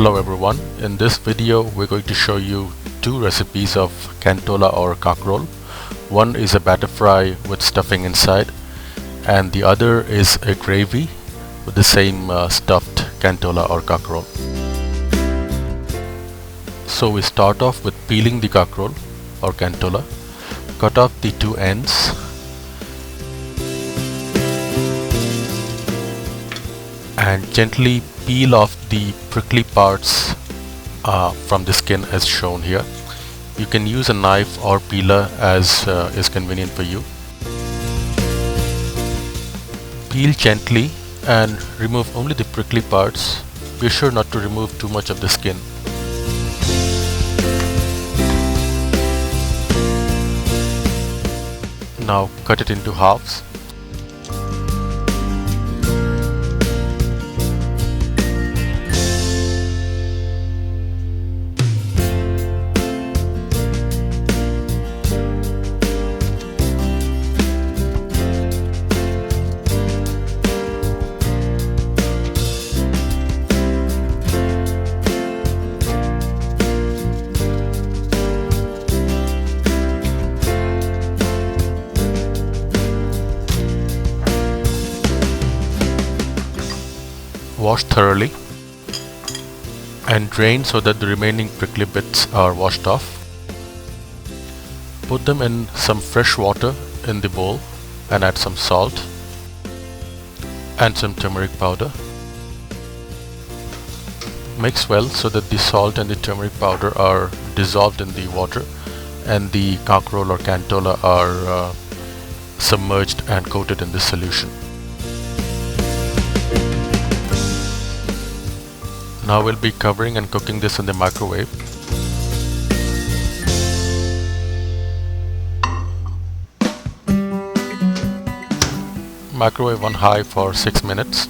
Hello everyone, in this video we're going to show you two recipes of Kantola or Kankrol. One is a batter fry with stuffing inside and the other is a gravy with the same stuffed Kantola or Kankrol. So we start off with peeling the Kankrol or Kantola. Cut off the two ends and gently peel off the prickly parts from the skin as shown here. You can use a knife or peeler as is convenient for you. Peel gently and remove only the prickly parts. Be sure not to remove too much of the skin. Now cut it into halves. Wash thoroughly and drain so that the remaining prickly bits are washed off. Put them in some fresh water in the bowl and add some salt and some turmeric powder. Mix well so that the salt and the turmeric powder are dissolved in the water and the Kankrol or Kantola are submerged and coated in this solution. Now we'll be covering and cooking this in the microwave. Microwave on high for 6 minutes.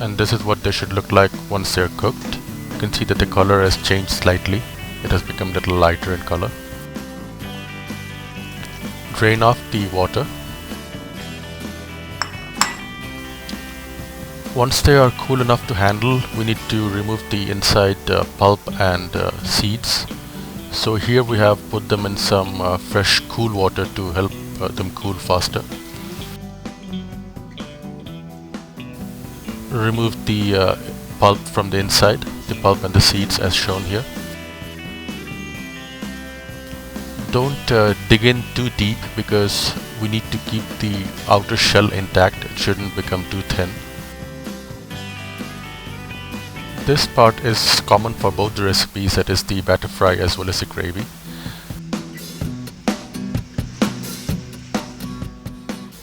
And this is what they should look like once they're cooked. You can see that the color has changed slightly. It has become a little lighter in color. Drain off the water. Once they are cool enough to handle, we need to remove the inside pulp and seeds. So here we have put them in some fresh cool water to help them cool faster. Remove the pulp from the inside, the pulp and the seeds as shown here. Don't dig in too deep because we need to keep the outer shell intact. It shouldn't become too thin. This part is common for both the recipes, that is the batter fry as well as the gravy.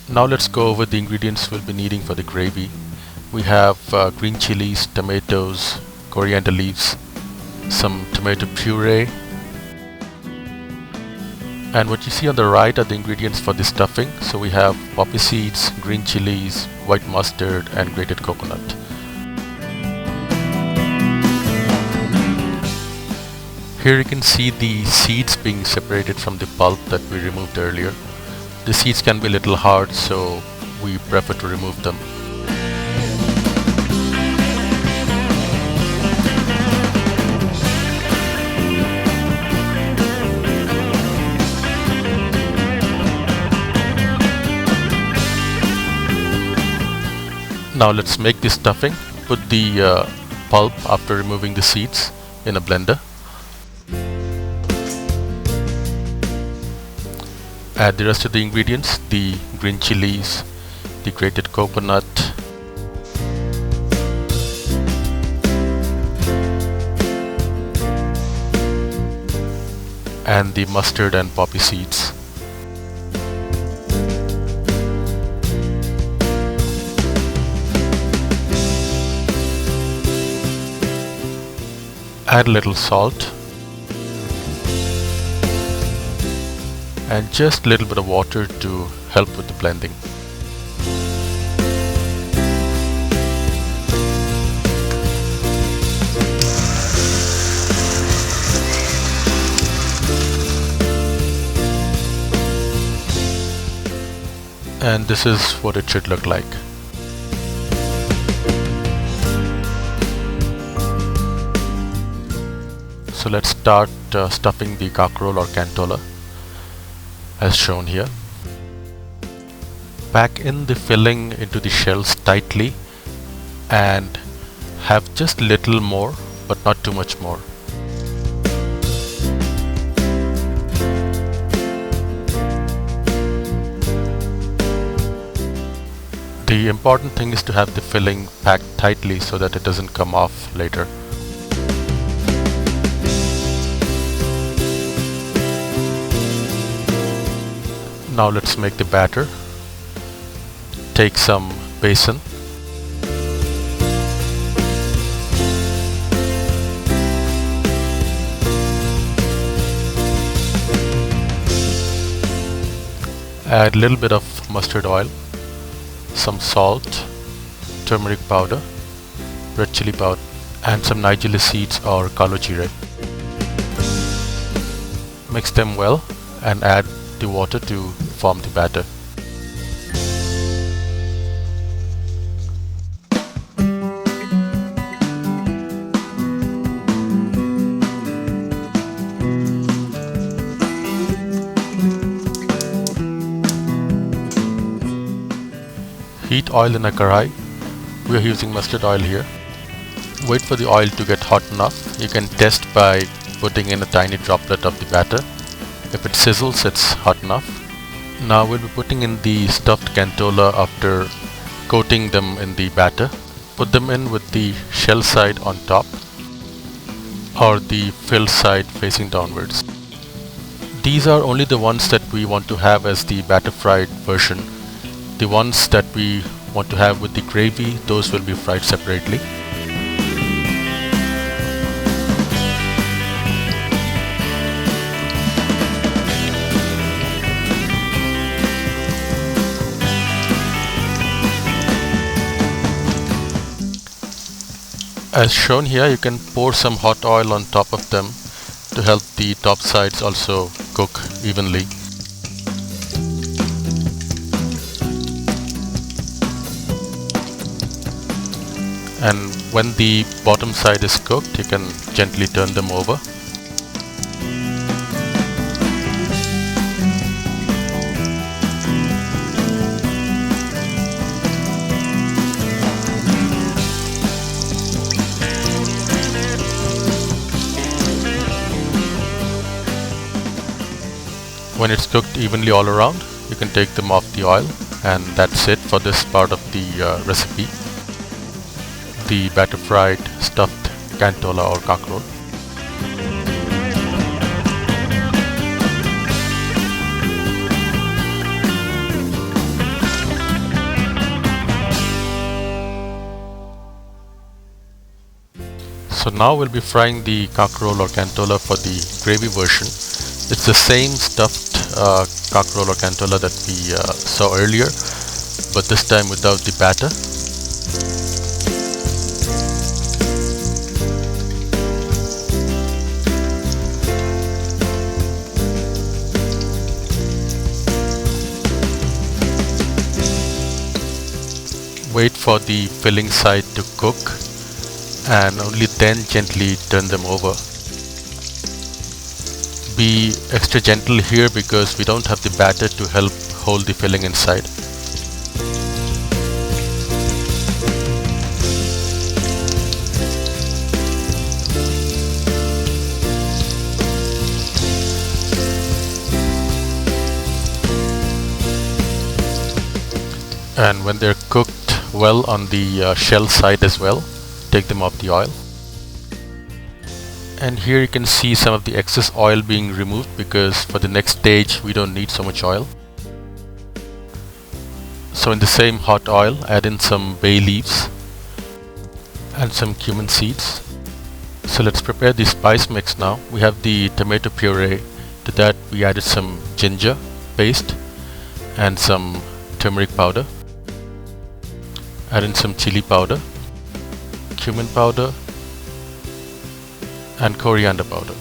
Now let's go over the ingredients we'll be needing for the gravy. We have green chilies, tomatoes, coriander leaves, some tomato puree, and what you see on the right are the ingredients for the stuffing. So we have poppy seeds, green chilies, white mustard and grated coconut. Here you can see the seeds being separated from the pulp that we removed earlier. The seeds can be a little hard, so we prefer to remove them. Now let's make the stuffing. Put the pulp after removing the seeds in a blender. Add the rest of the ingredients, the green chilies, the grated coconut, and the mustard and poppy seeds. Add a little salt and just a little bit of water to help with the blending. and this is what it should look like. So let's start stuffing the Kankrol or Kantola as shown here. Pack in the filling into the shells tightly and have just little more, but not too much more. The important thing is to have the filling packed tightly so that it doesn't come off later. Now let's make the batter. Take some besan. Add a little bit of mustard oil, some salt, turmeric powder, red chili powder, and some nigella seeds or kalo jeera. Mix them well and add the water to form the batter. Heat oil in a karai. We are using mustard oil here. Wait for the oil to get hot enough. You can test by putting in a tiny droplet of the batter. If it sizzles, it's hot enough. Now we'll be putting in the stuffed Kantola after coating them in the batter. Put them in with the shell side on top or the filled side facing downwards. These are only the ones that we want to have as the batter fried version. The ones that we want to have with the gravy, those will be fried separately. As shown here, you can pour some hot oil on top of them to help the top sides also cook evenly. And when the bottom side is cooked, you can gently turn them over. When it's cooked evenly all around, you can take them off the oil, and that's it for this part of the recipe. The batter fried stuffed Kantola or Kankrol. So now we'll be frying the Kankrol or Kantola for the gravy version. It's the same stuffed Kankrol or Kantola that we saw earlier, but this time without the batter. Wait for the filling side to cook and only then gently turn them over. Be extra gentle here because we don't have the batter to help hold the filling inside. And when they're cooked well on the shell side as well, take them off the oil. And here you can see some of the excess oil being removed because for the next stage we don't need so much oil. So in the same hot oil, add in some bay leaves and some cumin seeds. So let's prepare the spice mix now. We have the tomato puree. To that we added some ginger paste and some turmeric powder. Add in some chili powder, cumin powder, and coriander powder.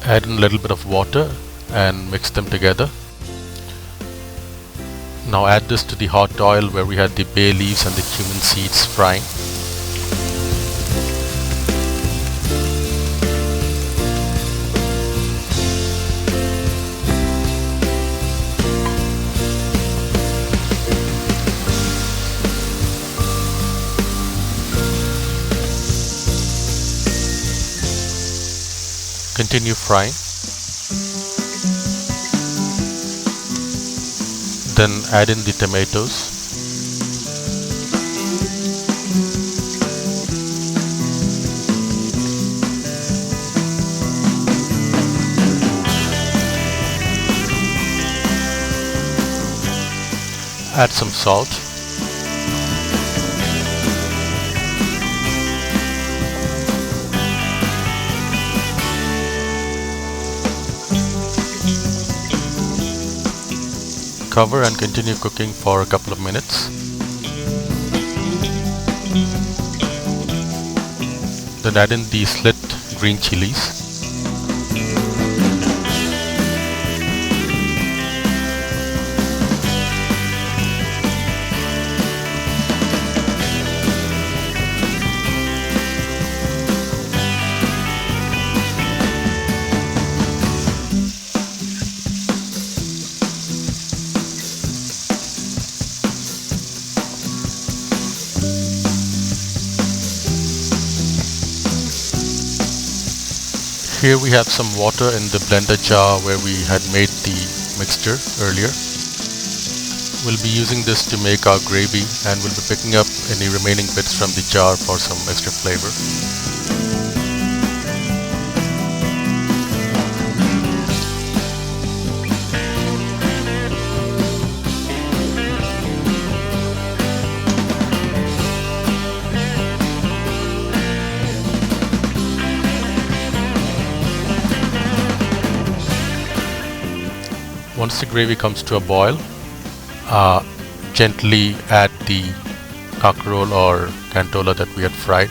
Add in a little bit of water and mix them together. Now add this to the hot oil where we had the bay leaves and the cumin seeds frying. Continue frying. Then add in the tomatoes. Add some salt. Cover and continue cooking for a couple of minutes. Then add in the slit green chilies. Here we have some water in the blender jar where we had made the mixture earlier. We'll be using this to make our gravy, and we'll be picking up any remaining bits from the jar for some extra flavor. Once the gravy comes to a boil, gently add the kankrol or kantola that we had fried.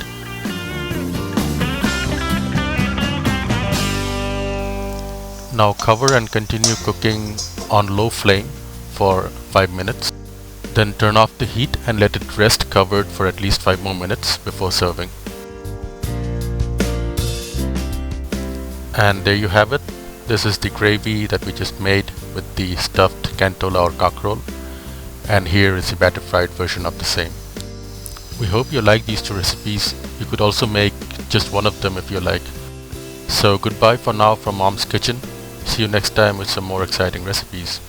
Now cover and continue cooking on low flame for 5 minutes. Then turn off the heat and let it rest covered for at least 5 more minutes before serving. And there you have it. This is the gravy that we just made with the stuffed kantola or kankrol, and here is the batter fried version of the same. We hope you like these two recipes. You could also make just one of them if you like. So goodbye for now from Mom's Kitchen. See you next time with some more exciting recipes.